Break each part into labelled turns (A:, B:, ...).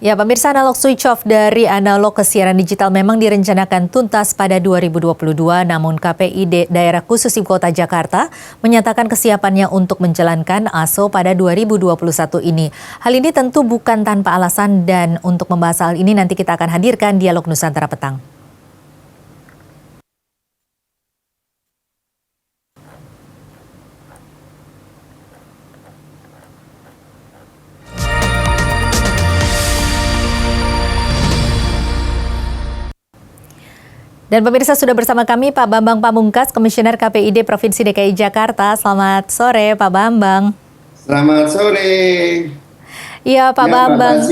A: Ya, pemirsa, analog switch off dari analog ke siaran digital memang direncanakan tuntas pada 2022, namun KPI Daerah Khusus Ibu Kota Jakarta menyatakan kesiapannya untuk menjalankan ASO pada 2021 ini. Hal ini tentu bukan tanpa alasan, dan untuk membahas hal ini nanti kita akan hadirkan Dialog Nusantara Petang. Dan pemirsa, sudah bersama kami Pak Bambang Pamungkas, Komisioner KPID Provinsi DKI Jakarta. Selamat sore Pak Bambang.
B: Selamat sore.
A: Iya Pak Bambang,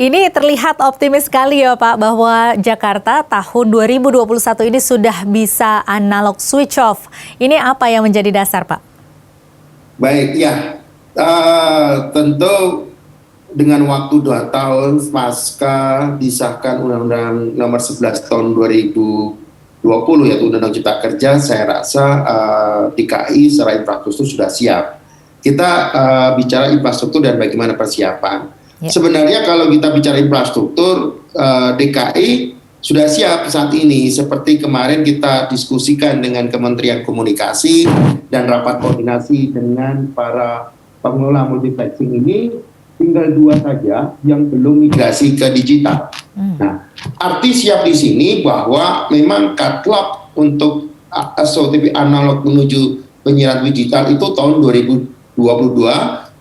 A: ini terlihat optimis sekali ya Pak bahwa Jakarta tahun 2021 ini sudah bisa analog switch off. Ini apa yang menjadi dasar Pak?
B: Baik, ya tentu dengan waktu 2 tahun pasca disahkan Undang-Undang Nomor 11 Tahun 2020 yaitu Undang-Undang Cipta Kerja, saya rasa DKI secara infrastruktur sudah siap. Kita bicara infrastruktur dan bagaimana persiapan. Ya. Sebenarnya kalau kita bicara infrastruktur, DKI sudah siap saat ini. Seperti kemarin kita diskusikan dengan Kementerian Komunikasi dan rapat koordinasi dengan para pengelola multiplexing ini. Tinggal 2 saja yang belum migrasi ke digital. Nah, arti siap di sini bahwa memang cut-lock untuk ASO TV analog menuju penyiaran digital itu tahun 2022,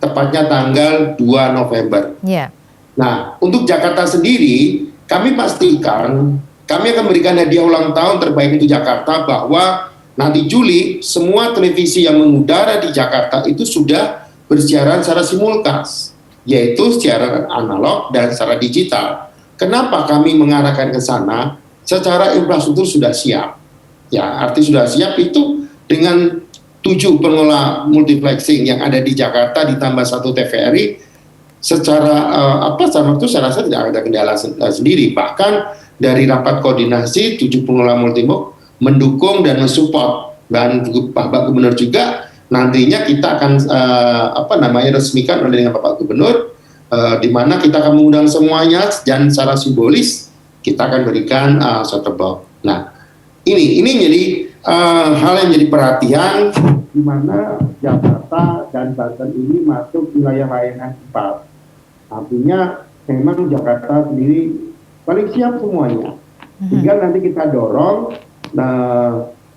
B: tepatnya tanggal 2 November.
A: Yeah.
B: Nah, untuk Jakarta sendiri, kami pastikan kami akan memberikan hadiah ulang tahun terbaik untuk Jakarta bahwa nanti Juli semua televisi yang mengudara di Jakarta itu sudah bersiaran secara simulkas, yaitu secara analog dan secara digital. Kenapa kami mengarahkan ke sana? Secara infrastruktur sudah siap. Ya, arti sudah siap itu dengan 7 pengelola multiplexing yang ada di Jakarta ditambah 1 TVRI, secara secara waktu saya rasa tidak ada kendala sendiri. Bahkan dari rapat koordinasi 7 pengelola multimok mendukung dan mensupport, dan Pak Gubernur juga. Nantinya kita akan resmikan oleh dengan Bapak Gubernur, di mana kita akan mengundang semuanya dan secara simbolis kita akan berikan set-top box. Nah, ini jadi hal yang jadi perhatian, di mana Jakarta dan Banten ini masuk wilayah layanan 4. Artinya memang Jakarta sendiri paling siap semuanya. Tinggal nanti kita dorong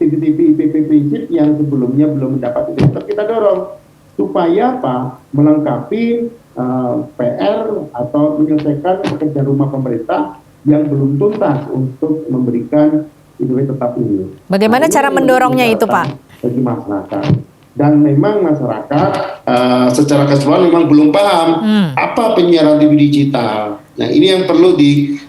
B: TV-TV IPP prinsip yang sebelumnya belum mendapat itu, tetap kita dorong supaya apa? Melengkapi PR atau menyelesaikan pekerjaan rumah pemerintah yang belum tuntas untuk memberikan IPP tetap ini.
A: Bagaimana cara mendorongnya itu Pak?
B: Bagi masyarakat. Dan memang masyarakat secara keseluruhan memang belum paham apa penyiaran TV digital. Nah, ini yang perlu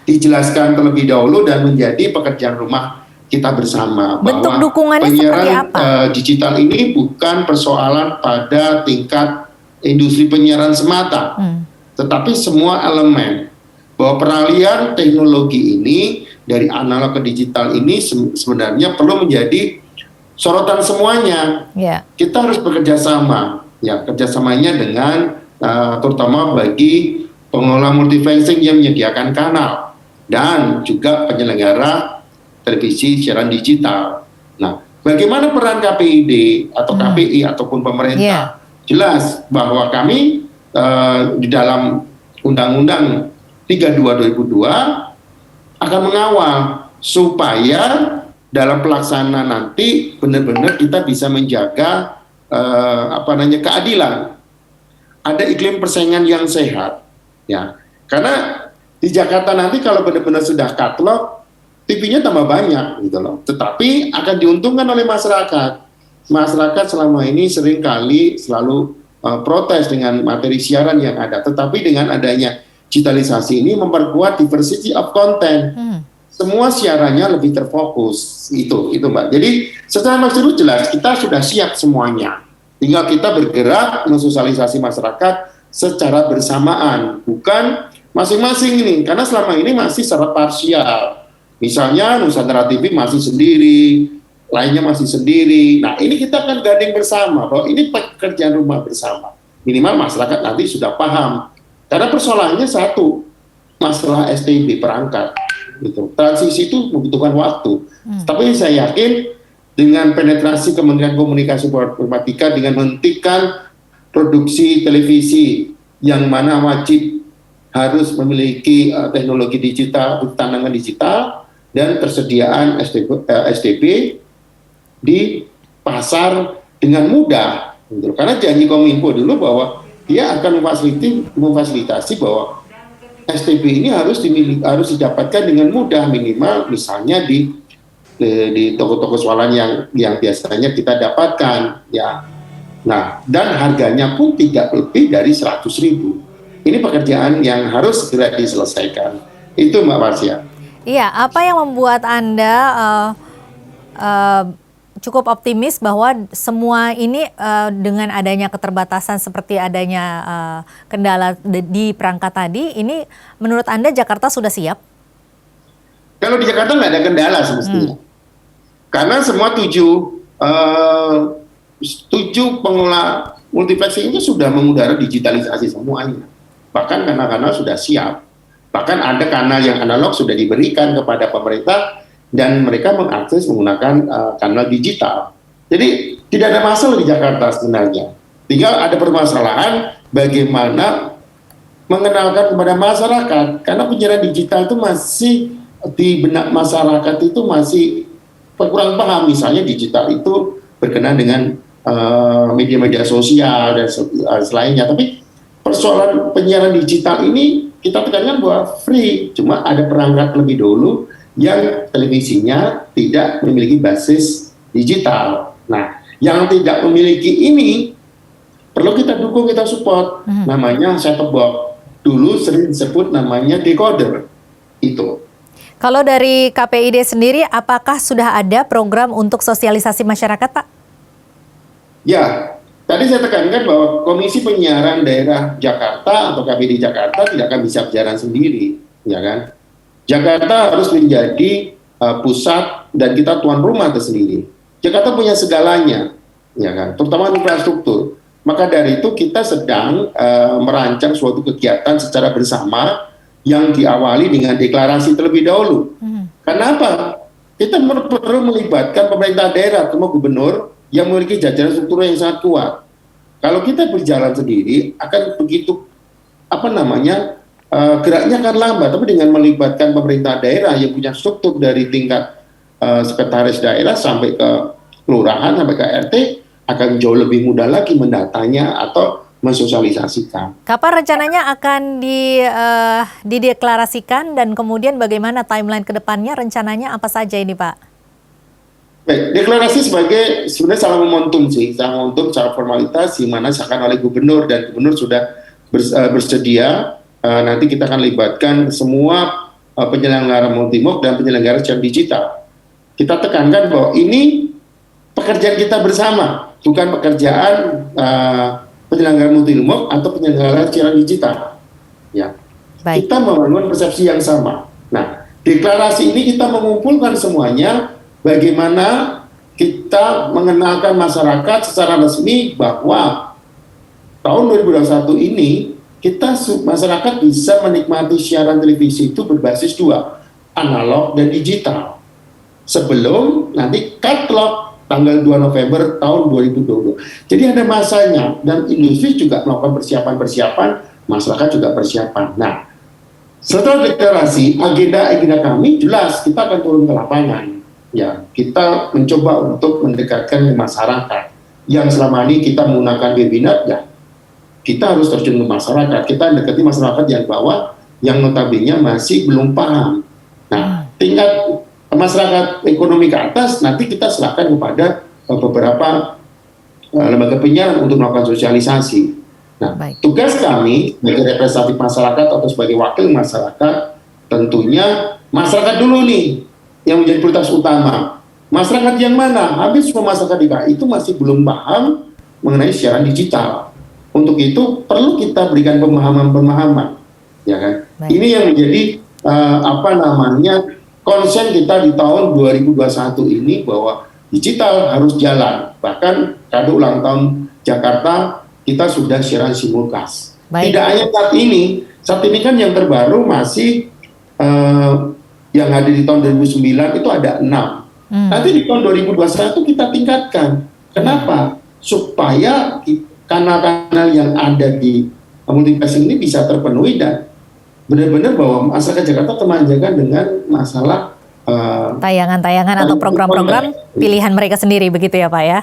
B: dijelaskan terlebih dahulu dan menjadi pekerjaan rumah kita bersama.
A: Bentuk
B: bahwa
A: dukungannya seperti apa?
B: Digital ini bukan persoalan pada tingkat industri penyiaran semata, tetapi semua elemen. Bahwa peralihan teknologi ini dari analog ke digital ini sebenarnya perlu menjadi sorotan semuanya. Yeah. Kita harus bekerja sama, ya, kerjasamanya dengan terutama bagi pengelola multiplexing yang menyediakan kanal dan juga penyelenggara televisi siaran digital. Nah, bagaimana peran KPID atau KPI ataupun pemerintah? Yeah. Jelas bahwa kami di dalam Undang-Undang 32/2002 akan mengawal supaya dalam pelaksanaan nanti benar-benar kita bisa menjaga keadilan. Ada iklim persaingan yang sehat, ya. Karena di Jakarta nanti kalau benar-benar sudah cut-lock, TV-nya tambah banyak gitu loh. Tetapi akan diuntungkan oleh masyarakat. Masyarakat selama ini seringkali selalu protes dengan materi siaran yang ada. Tetapi dengan adanya digitalisasi ini memperkuat diversity of content. Semua siarannya lebih terfokus. Itu Mbak. Jadi secara maksud jelas kita sudah siap semuanya. Tinggal kita bergerak mensosialisasi masyarakat secara bersamaan. Bukan masing-masing ini. Karena selama ini masih secara parsial. Misalnya Nusantara TV masih sendiri, lainnya masih sendiri. Nah, ini kita akan gandeng bersama bahwa ini pekerjaan rumah bersama. Minimal masyarakat nanti sudah paham. Karena persoalannya satu, masalah STB perangkat. Gitu. Transisi itu membutuhkan waktu. Tapi saya yakin dengan penetrasi Kementerian Komunikasi dan Informatika dengan menghentikan produksi televisi yang mana wajib harus memiliki teknologi digital, tantangan digital, dan tersediaan STB di pasar dengan mudah. Gitu. Karena janji Kominfo dulu bahwa dia akan memfasilitasi bahwa STB ini harus didapatkan dengan mudah, minimal misalnya di toko-toko swalayan yang biasanya kita dapatkan, ya. Nah, dan harganya pun tidak lebih dari 100.000. Ini pekerjaan yang harus segera diselesaikan. Itu Mbak Marsya.
A: Iya, apa yang membuat Anda cukup optimis bahwa semua ini dengan adanya keterbatasan seperti adanya kendala di perangkat tadi, ini menurut Anda Jakarta sudah siap?
B: Kalau di Jakarta nggak ada kendala semestinya. Karena semua tujuh pengelola multiplexing itu sudah mengudara digitalisasi semuanya. Bahkan kanal-kanal sudah siap. Bahkan ada kanal yang analog sudah diberikan kepada pemerintah dan mereka mengakses menggunakan kanal digital. Jadi tidak ada masalah di Jakarta sebenarnya. Tinggal ada permasalahan bagaimana mengenalkan kepada masyarakat, karena penyiaran digital itu masih di benak masyarakat itu masih kurang paham. Misalnya digital itu berkenaan dengan media-media sosial dan selainnya. Tapi persoalan penyiaran digital ini kita tekankan bahwa free, cuma ada perangkat lebih dulu yang televisinya tidak memiliki basis digital. Nah, yang tidak memiliki ini perlu kita dukung, kita support. Namanya set-top box. Dulu sering disebut namanya decoder. Itu.
A: Kalau dari KPID sendiri, apakah sudah ada program untuk sosialisasi masyarakat, Pak?
B: Ya, tadi saya tekankan bahwa Komisi Penyiaran Daerah Jakarta atau KPID Jakarta tidak akan bisa berjalan sendiri, ya kan? Jakarta harus menjadi pusat dan kita tuan rumah tersendiri. Jakarta punya segalanya, ya kan? Terutama infrastruktur. Maka dari itu kita sedang merancang suatu kegiatan secara bersama yang diawali dengan deklarasi terlebih dahulu. Kenapa? Kita perlu melibatkan pemerintah daerah, terutama gubernur yang memiliki jajaran struktur yang sangat kuat. Kalau kita berjalan sendiri akan begitu geraknya akan lambat, tapi dengan melibatkan pemerintah daerah yang punya struktur dari tingkat sekretaris daerah sampai ke kelurahan sampai ke RT akan jauh lebih mudah lagi mendatanya atau mensosialisasikan.
A: Kapan rencananya akan dideklarasikan dan kemudian bagaimana timeline ke depannya, rencananya apa saja ini, Pak?
B: Baik, deklarasi sebenarnya salah momentum secara formalitas di mana disahkan oleh gubernur dan gubernur sudah bersedia. Nanti kita akan libatkan semua penyelenggara multimok dan penyelenggara secara digital. Kita tekankan bahwa ini pekerjaan kita bersama, bukan pekerjaan penyelenggara multimok atau penyelenggara secara digital. Ya, baik. Kita membangun persepsi yang sama. Nah, deklarasi ini kita mengumpulkan semuanya. Bagaimana kita mengenalkan masyarakat secara resmi bahwa tahun 2021 ini masyarakat bisa menikmati siaran televisi itu berbasis dua, analog dan digital. Sebelum nanti cut lock tanggal 2 November tahun 2020. Jadi ada masanya dan industri juga melakukan persiapan-persiapan, masyarakat juga persiapan. Nah, setelah deklarasi, agenda kami jelas, kita akan turun ke lapangan. Ya, kita mencoba untuk mendekatkan masyarakat yang selama ini kita menggunakan webinar, ya kita harus terjun ke masyarakat, kita mendekati masyarakat yang bawah yang notabene masih belum paham. Nah, tingkat masyarakat ekonomi ke atas nanti kita serahkan kepada beberapa lembaga penyiaran untuk melakukan sosialisasi. Nah, tugas kami sebagai representatif masyarakat atau sebagai wakil masyarakat, tentunya masyarakat dulu nih yang menjadi prioritas utama. Masyarakat yang mana? Hampir semua masyarakat DKI itu masih belum paham mengenai siaran digital. Untuk itu perlu kita berikan pemahaman-pemahaman, ya kan? Ini yang menjadi konsen kita di tahun 2021 ini bahwa digital harus jalan. Bahkan kado ulang tahun Jakarta kita sudah siaran simulkas. Tidak hanya saat ini, Saat ini kan yang terbaru masih yang ada di tahun 2009 itu ada 6. Nanti di tahun 2021 kita tingkatkan. Kenapa? Supaya kanal-kanal yang ada di multiplexing ini bisa terpenuhi dan benar-benar bahwa masyarakat Jakarta kemanjakan dengan masalah
A: tayangan-tayangan atau program-program pilihan mereka sendiri begitu ya Pak ya?